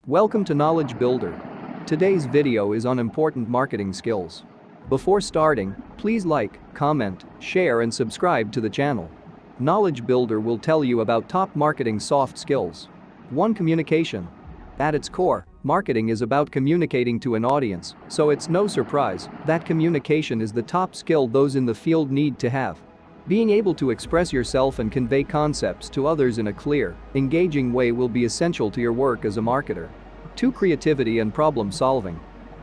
Welcome to Knowledge Builder. Today's video is on important marketing skills. Before starting, please like, comment, share and subscribe to the channel. Knowledge Builder will tell you about top marketing soft skills. 1. Communication. At its core, marketing is about communicating to an audience, so it's no surprise that communication is the top skill those in the field need to have. Being able to express yourself and convey concepts to others in a clear, engaging way will be essential to your work as a marketer. 2. Creativity and problem solving.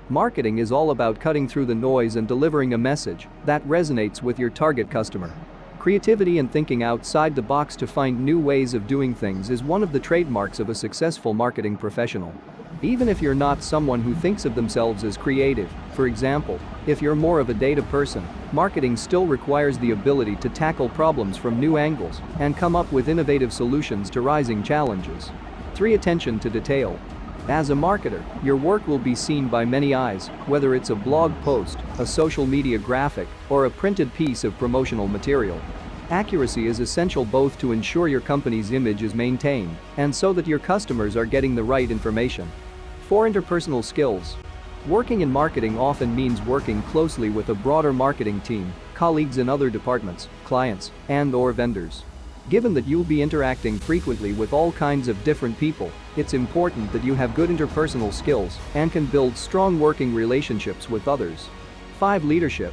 Marketing is all about cutting through the noise and delivering a message that resonates with your target customer. Creativity and thinking outside the box to find new ways of doing things is one of the trademarks of a successful marketing professional. Even if you're not someone who thinks of themselves as creative, for example, if you're more of a data person, marketing still requires the ability to tackle problems from new angles and come up with innovative solutions to rising challenges. 3. Attention to detail. As a marketer, your work will be seen by many eyes, whether it's a blog post, a social media graphic, or a printed piece of promotional material. Accuracy is essential both to ensure your company's image is maintained and so that your customers are getting the right information. 4. Interpersonal skills. Working in marketing often means working closely with a broader marketing team, colleagues in other departments, clients, and/or vendors. Given that you'll be interacting frequently with all kinds of different people, it's important that you have good interpersonal skills and can build strong working relationships with others. 5. Leadership.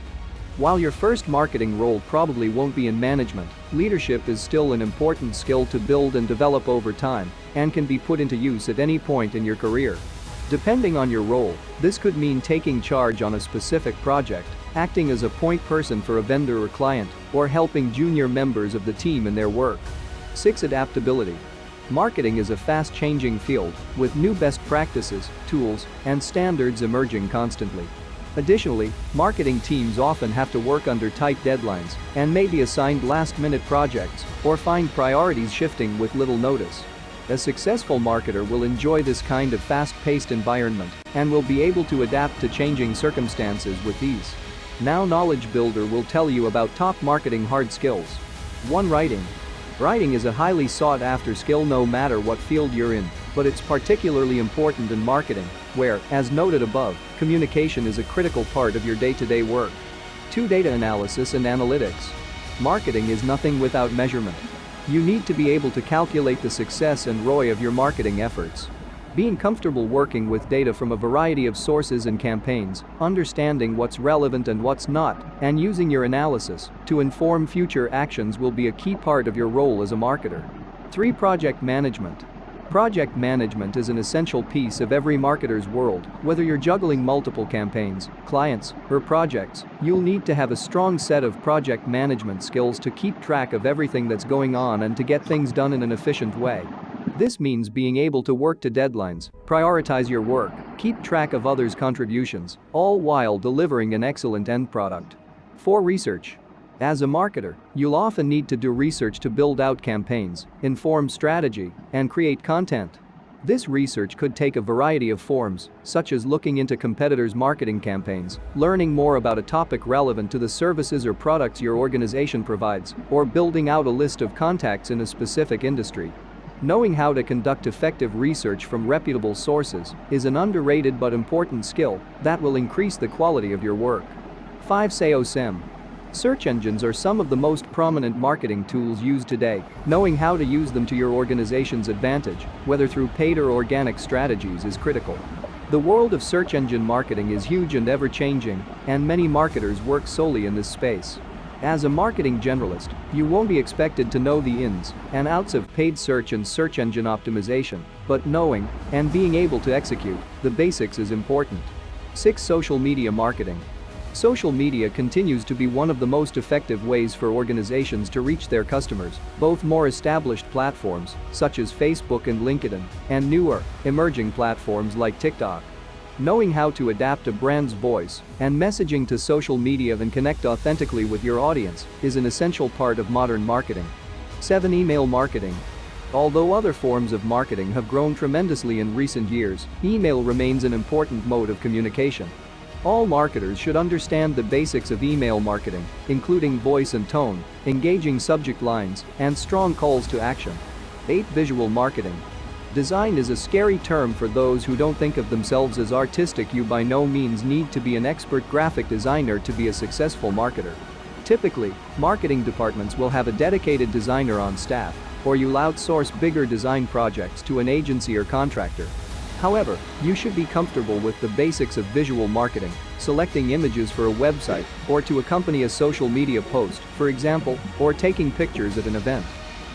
While your first marketing role probably won't be in management, leadership is still an important skill to build and develop over time and can be put into use at any point in your career. Depending on your role, this could mean taking charge on a specific project, acting as a point person for a vendor or client, or helping junior members of the team in their work. 6. Adaptability. Marketing is a fast-changing field, with new best practices, tools, and standards emerging constantly. Additionally, marketing teams often have to work under tight deadlines and may be assigned last-minute projects or find priorities shifting with little notice. A successful marketer will enjoy this kind of fast-paced environment and will be able to adapt to changing circumstances with ease. Now Knowledge Builder will tell you about top marketing hard skills. 1. Writing. Writing is a highly sought-after skill no matter what field you're in, but it's particularly important in marketing, where, as noted above, communication is a critical part of your day-to-day work. 2. Data analysis and analytics. Marketing is nothing without measurement. You need to be able to calculate the success and ROI of your marketing efforts. Being comfortable working with data from a variety of sources and campaigns, understanding what's relevant and what's not, and using your analysis to inform future actions will be a key part of your role as a marketer. 3. Project management. Project management is an essential piece of every marketer's world. Whether you're juggling multiple campaigns, clients, or projects, you'll need to have a strong set of project management skills to keep track of everything that's going on and to get things done in an efficient way. This means being able to work to deadlines, prioritize your work, keep track of others' contributions, all while delivering an excellent end product. 4. Research. As a marketer, you'll often need to do research to build out campaigns, inform strategy, and create content. This research could take a variety of forms, such as looking into competitors' marketing campaigns, learning more about a topic relevant to the services or products your organization provides, or building out a list of contacts in a specific industry. Knowing how to conduct effective research from reputable sources is an underrated but important skill that will increase the quality of your work. 5. SEO/SEM. Search engines are some of the most prominent marketing tools used today. Knowing how to use them to your organization's advantage, whether through paid or organic strategies, is critical. The world of search engine marketing is huge and ever-changing, and many marketers work solely in this space. As a marketing generalist, you won't be expected to know the ins and outs of paid search and search engine optimization, but knowing and being able to execute the basics is important. 6. Social media marketing. Social media continues to be one of the most effective ways for organizations to reach their customers, both more established platforms, such as Facebook and LinkedIn, and newer, emerging platforms like TikTok. Knowing how to adapt a brand's voice and messaging to social media and connect authentically with your audience is an essential part of modern marketing. 7. Email marketing. Although other forms of marketing have grown tremendously in recent years, email remains an important mode of communication. All marketers should understand the basics of email marketing, including voice and tone, engaging subject lines, and strong calls to action. 8. Visual marketing. Design is a scary term for those who don't think of themselves as artistic. You by no means need to be an expert graphic designer to be a successful marketer. Typically, marketing departments will have a dedicated designer on staff, or you'll outsource bigger design projects to an agency or contractor. However, you should be comfortable with the basics of visual marketing, selecting images for a website, or to accompany a social media post, for example, or taking pictures at an event.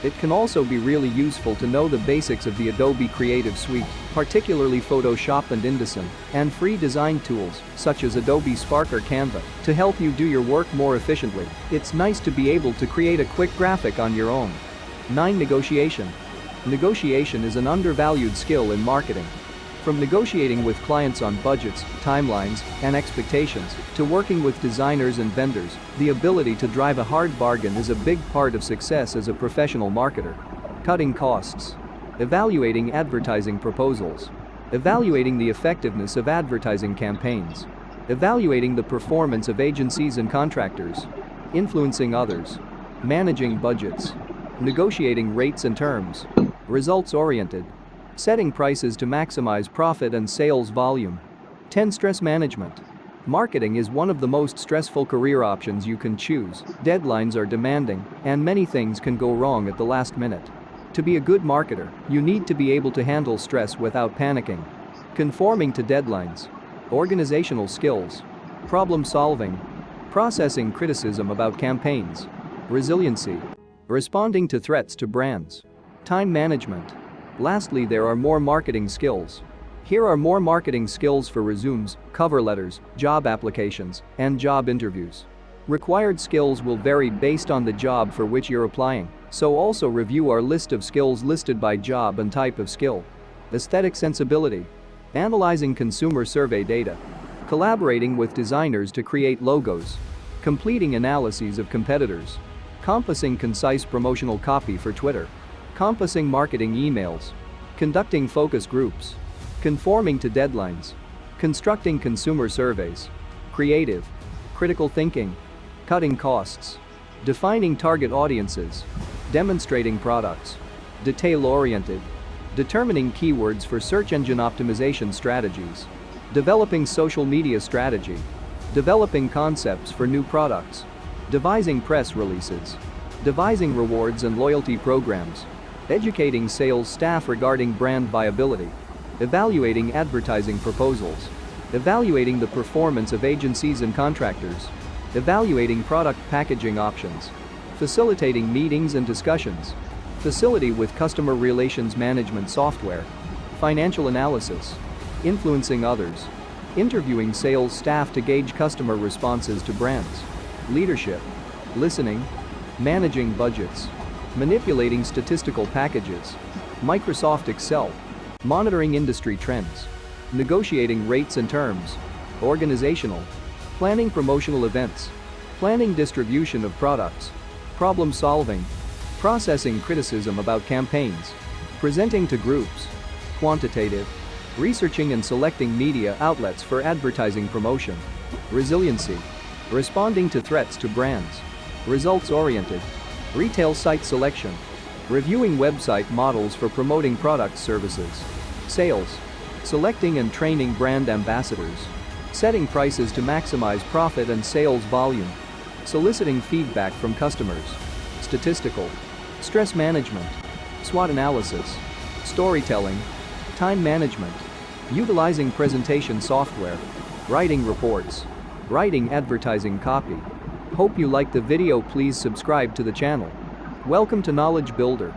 It can also be really useful to know the basics of the Adobe Creative Suite, particularly Photoshop and InDesign, and free design tools, such as Adobe Spark or Canva, to help you do your work more efficiently. It's nice to be able to create a quick graphic on your own. 9. Negotiation. Negotiation is an undervalued skill in marketing. From negotiating with clients on budgets, timelines, and expectations, to working with designers and vendors, the ability to drive a hard bargain is a big part of success as a professional marketer. Cutting costs. Evaluating advertising proposals. Evaluating the effectiveness of advertising campaigns. Evaluating the performance of agencies and contractors. Influencing others. Managing budgets. Negotiating rates and terms. Results-oriented. Setting prices to maximize profit and sales volume. 10. Stress management. Marketing is one of the most stressful career options you can choose. Deadlines are demanding, and many things can go wrong at the last minute. To be a good marketer, you need to be able to handle stress without panicking. Conforming to deadlines. Organizational skills. Problem solving. Processing criticism about campaigns. Resiliency. Responding to threats to brands. Time management. Lastly, there are more marketing skills. Here are more marketing skills for resumes, cover letters, job applications, and job interviews. Required skills will vary based on the job for which you're applying, so also review our list of skills listed by job and type of skill. Aesthetic sensibility. Analyzing consumer survey data. Collaborating with designers to create logos. Completing analyses of competitors. Compassing concise promotional copy for Twitter. Compassing marketing emails. Conducting focus groups. Conforming to deadlines. Constructing consumer surveys. Creative. Critical thinking. Cutting costs. Defining target audiences. Demonstrating products. Detail-oriented. Determining keywords for search engine optimization strategies. Developing social media strategy. Developing concepts for new products. Devising press releases. Devising rewards and loyalty programs. Educating sales staff regarding brand viability. Evaluating advertising proposals. Evaluating the performance of agencies and contractors. Evaluating product packaging options. Facilitating meetings and discussions. Facility with customer relations management software. Financial analysis. Influencing others. Interviewing sales staff to gauge customer responses to brands. Leadership. Listening. Managing budgets. Manipulating statistical packages. Microsoft Excel. Monitoring industry trends. Negotiating rates and terms. Organizational. Planning promotional events. Planning distribution of products. Problem solving. Processing criticism about campaigns. Presenting to groups. Quantitative. Researching and selecting media outlets for advertising promotion. Resiliency. Responding to threats to brands. Results-oriented. Retail site selection. Reviewing website models for promoting product services. Sales. Selecting and training brand ambassadors. Setting prices to maximize profit and sales volume. Soliciting feedback from customers. Statistical. Stress management. SWOT analysis. Storytelling. Time management. Utilizing presentation software. Writing reports. Writing advertising copy. Hope you liked the video. Please subscribe to the channel. Welcome to Knowledge Builder.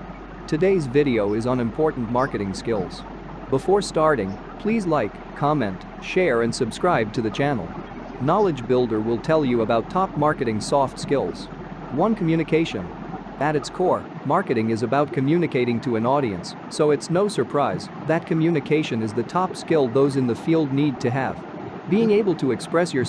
Today's video is on important marketing skills. Before starting, please like, comment, share and subscribe to the channel. Knowledge Builder will tell you about top marketing soft skills. 1. Communication. At its core, marketing is about communicating to an audience, so it's no surprise that communication is the top skill those in the field need to have. Being able to express yourself